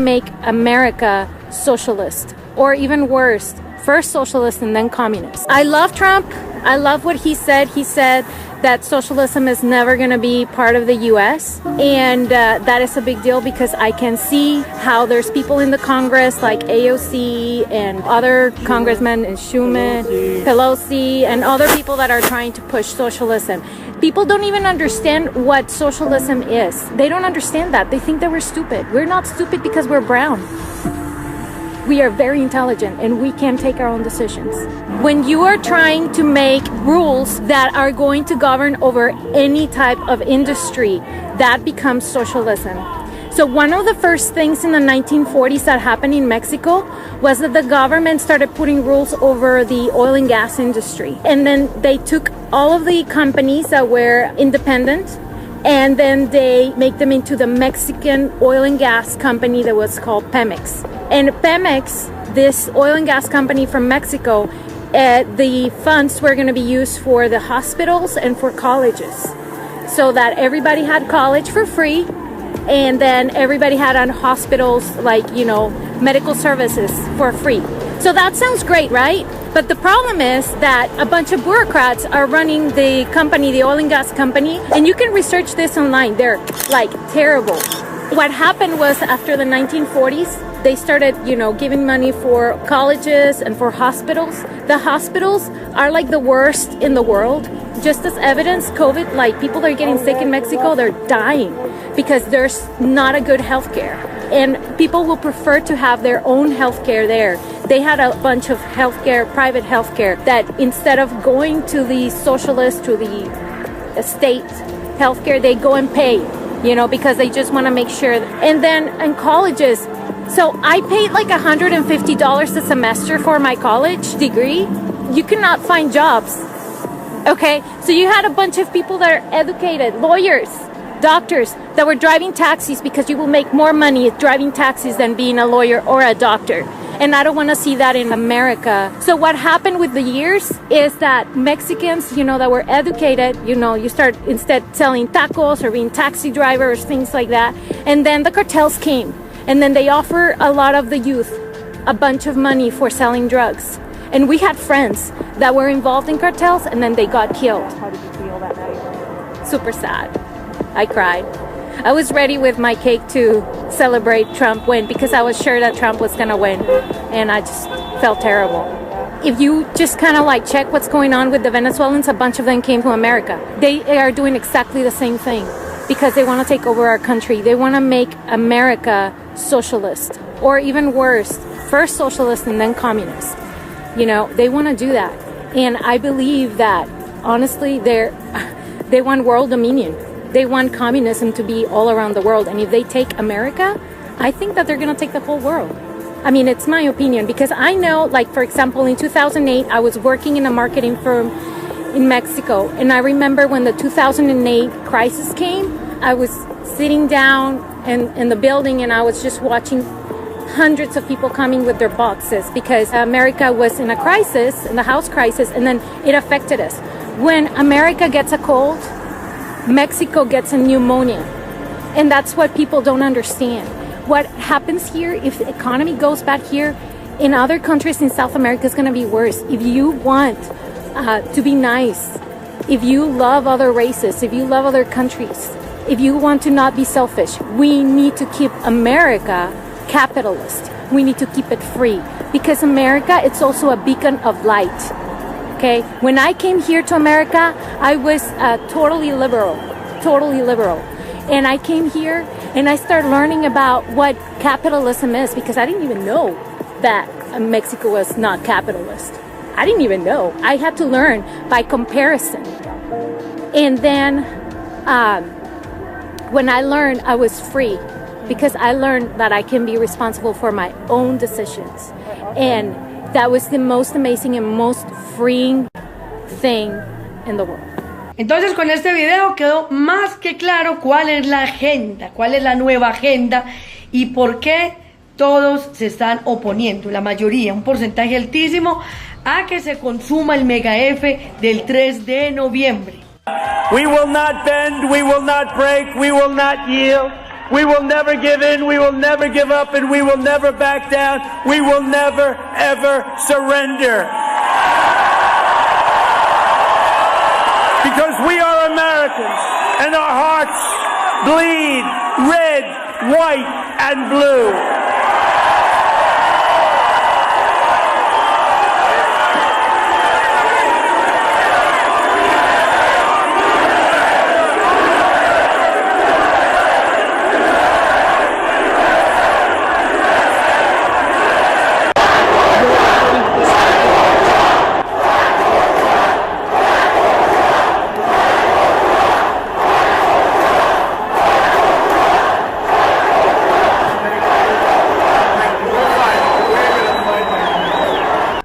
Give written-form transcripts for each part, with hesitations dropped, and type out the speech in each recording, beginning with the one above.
make America socialist, or even worse, first socialist and then communist. I love Trump. I love what he said. He said that socialism is never going to be part of the U.S. And that is a big deal because I can see how there's people in the Congress like AOC and other congressmen and Schumer, Pelosi, and other people that are trying to push socialism. People don't even understand what socialism is. They don't understand that. They think that we're stupid. We're not stupid because we're brown. We are very intelligent and we can take our own decisions. When you are trying to make rules that are going to govern over any type of industry, that becomes socialism. So one of the first things in the 1940s that happened in Mexico was that the government started putting rules over the oil and gas industry. And then they took all of the companies that were independent and then they make them into the Mexican oil and gas company that was called Pemex. And Pemex, this oil and gas company from Mexico, the funds were going to be used for the hospitals and for colleges, so that everybody had college for free, and then everybody had on hospitals, like, you know, medical services for free. So that sounds great, right? But the problem is that a bunch of bureaucrats are running the company, the oil and gas company, and you can research this online. They're like terrible. What happened was after the 1940s, they started, you know, giving money for colleges and for hospitals. The hospitals are like the worst in the world. Just as evidence, COVID, like people that are getting sick in Mexico, they're dying because there's not a good healthcare. And people will prefer to have their own healthcare there. They had a bunch of healthcare, private healthcare, that instead of going to the socialist, to the state healthcare, they go and pay, you know, because they just want to make sure. And then in colleges, so I paid like $150 a semester for my college degree. You cannot find jobs. Okay, so you had a bunch of people that are educated, lawyers, doctors, that were driving taxis because you will make more money driving taxis than being a lawyer or a doctor. And I don't want to see that in America. So what happened with the years is that Mexicans, you know, that were educated, you know, you start instead selling tacos or being taxi drivers, things like that. And then the cartels came. And then they offer a lot of the youth a bunch of money for selling drugs. And we had friends that were involved in cartels and then they got killed. How did you feel that night? Super sad. I cried. I was ready with my cake to celebrate Trump win because I was sure that Trump was going to win. And I just felt terrible. If you just kind of like check what's going on with the Venezuelans, a bunch of them came to America. They are doing exactly the same thing because they want to take over our country. They want to make America socialist, or even worse, first socialist and then communist. You know, they want to do that. And I believe that, honestly, they want world dominion. They want communism to be all around the world. And if they take America, I think that they're going to take the whole world. I mean, it's my opinion, because I know, like, for example, in 2008, I was working in a marketing firm in Mexico. And I remember when the 2008 crisis came, I was sitting down in the building and I was just watching hundreds of people coming with their boxes because America was in a crisis, in the house crisis, and then it affected us. When America gets a cold, Mexico gets a pneumonia. And that's what people don't understand. What happens here, if the economy goes bad here, in other countries in South America is going to be worse. If you want to be nice, if you love other races, if you love other countries, if you want to not be selfish, we need to keep America capitalist. We need to keep it free, because America, it's also a beacon of light. Okay, when I came here to America, I was totally liberal. And I came here and I started learning about what capitalism is, because I didn't even know that Mexico was not capitalist. I didn't even know. I had to learn by comparison. And then when I learned, I was free, because I learned that I can be responsible for my own decisions. And that was the most amazing and most freeing thing in the world. Entonces, con este video quedó más que claro cuál es la agenda, cuál es la nueva agenda y por qué todos se están oponiendo, la mayoría, un porcentaje altísimo, a que se consuma el mega F del 3 de noviembre. We will not bend, we will not break, we will not yield. We will never give in, we will never give up, and we will never back down. We will never, ever surrender. Because we are Americans, and our hearts bleed red, white, and blue.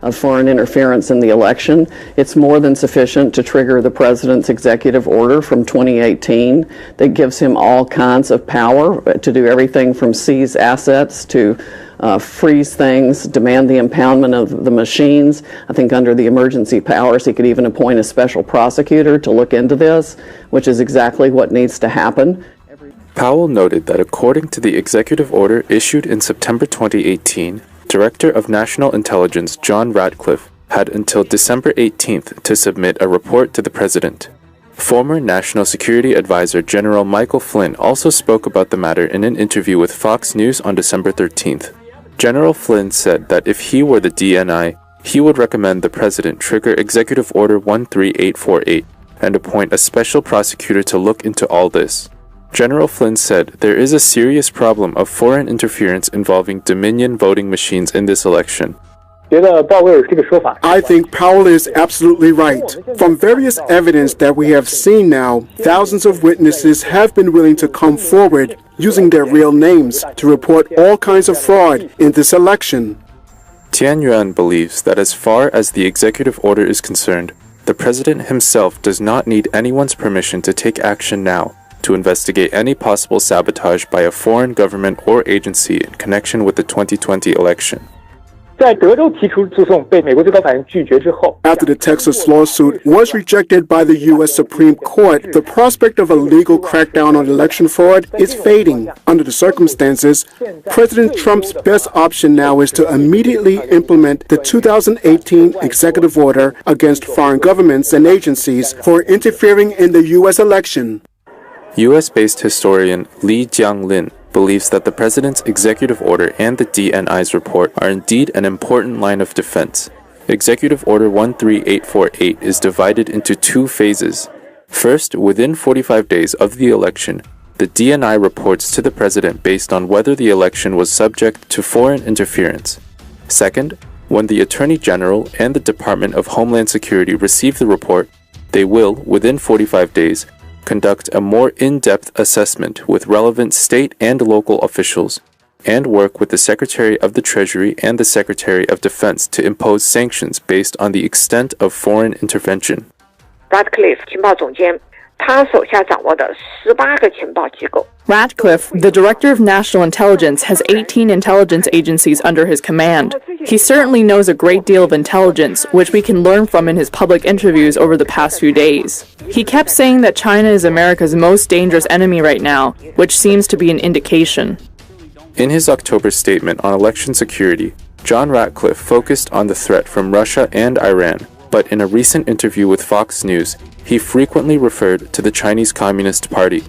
Of foreign interference in the election. It's more than sufficient to trigger the president's executive order from 2018 that gives him all kinds of power to do everything from seize assets to freeze things, demand the impoundment of the machines. I think under the emergency powers, he could even appoint a special prosecutor to look into this, which is exactly what needs to happen. Powell noted that according to the executive order issued in September 2018, Director of National Intelligence John Ratcliffe had until December 18th to submit a report to the President. Former National Security Advisor General Michael Flynn also spoke about the matter in an interview with Fox News on December 13th. General Flynn said that if he were the DNI, he would recommend the President trigger Executive Order 13848 and appoint a special prosecutor to look into all this. General Flynn said there is a serious problem of foreign interference involving Dominion voting machines in this election. I think Powell is absolutely right. From various evidence that we have seen now, thousands of witnesses have been willing to come forward using their real names to report all kinds of fraud in this election. Tian Yuan believes that as far as the executive order is concerned, the President himself does not need anyone's permission to take action now to investigate any possible sabotage by a foreign government or agency in connection with the 2020 election. After the Texas lawsuit was rejected by the U.S. Supreme Court, the prospect of a legal crackdown on election fraud is fading. Under the circumstances, President Trump's best option now is to immediately implement the 2018 executive order against foreign governments and agencies for interfering in the U.S. election. U.S.-based historian Li Jianglin believes that the President's executive order and the DNI's report are indeed an important line of defense. Executive Order 13848 is divided into two phases. First, within 45 days of the election, the DNI reports to the President based on whether the election was subject to foreign interference. Second, when the Attorney General and the Department of Homeland Security receive the report, they will, within 45 days, conduct a more in-depth assessment with relevant state and local officials, and work with the Secretary of the Treasury and the Secretary of Defense to impose sanctions based on the extent of foreign intervention. Ratcliffe, 情报总监，他手下掌握的18个情报机构。 Ratcliffe, the Director of National Intelligence, has 18 intelligence agencies under his command. He certainly knows a great deal of intelligence, which we can learn from in his public interviews over the past few days. He kept saying that China is America's most dangerous enemy right now, which seems to be an indication. In his October statement on election security, John Ratcliffe focused on the threat from Russia and Iran, but in a recent interview with Fox News, he frequently referred to the Chinese Communist Party.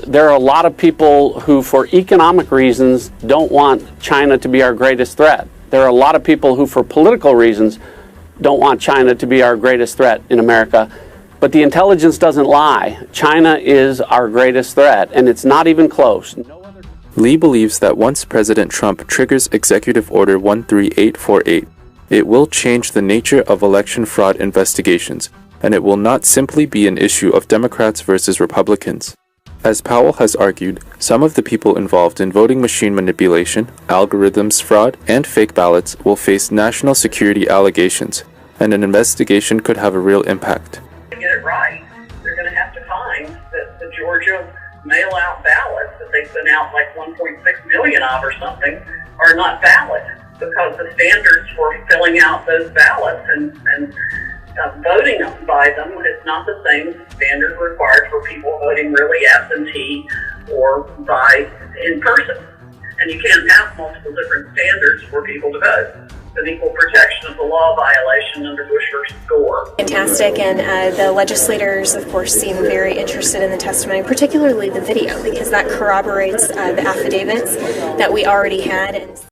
There are a lot of people who, for economic reasons, don't want China to be our greatest threat. There are a lot of people who, for political reasons, don't want China to be our greatest threat in America. But the intelligence doesn't lie. China is our greatest threat, and it's not even close. Lee believes that once President Trump triggers Executive Order 13848, it will change the nature of election fraud investigations, and it will not simply be an issue of Democrats versus Republicans. As Powell has argued, some of the people involved in voting machine manipulation, algorithms fraud, and fake ballots will face national security allegations, and an investigation could have a real impact. To get it right, they're going to have to find that the Georgia mail-out ballots that they sent out like 1.6 million of or something are not valid, because the standards for filling out those ballots and voting by them is not the same standard required for people voting really absentee or by in person. And you can't have multiple different standards for people to vote. An equal protection of the law violation under Bush versus Gore. Fantastic, and the legislators, of course, seem very interested in the testimony, particularly the video, because that corroborates the affidavits that we already had. And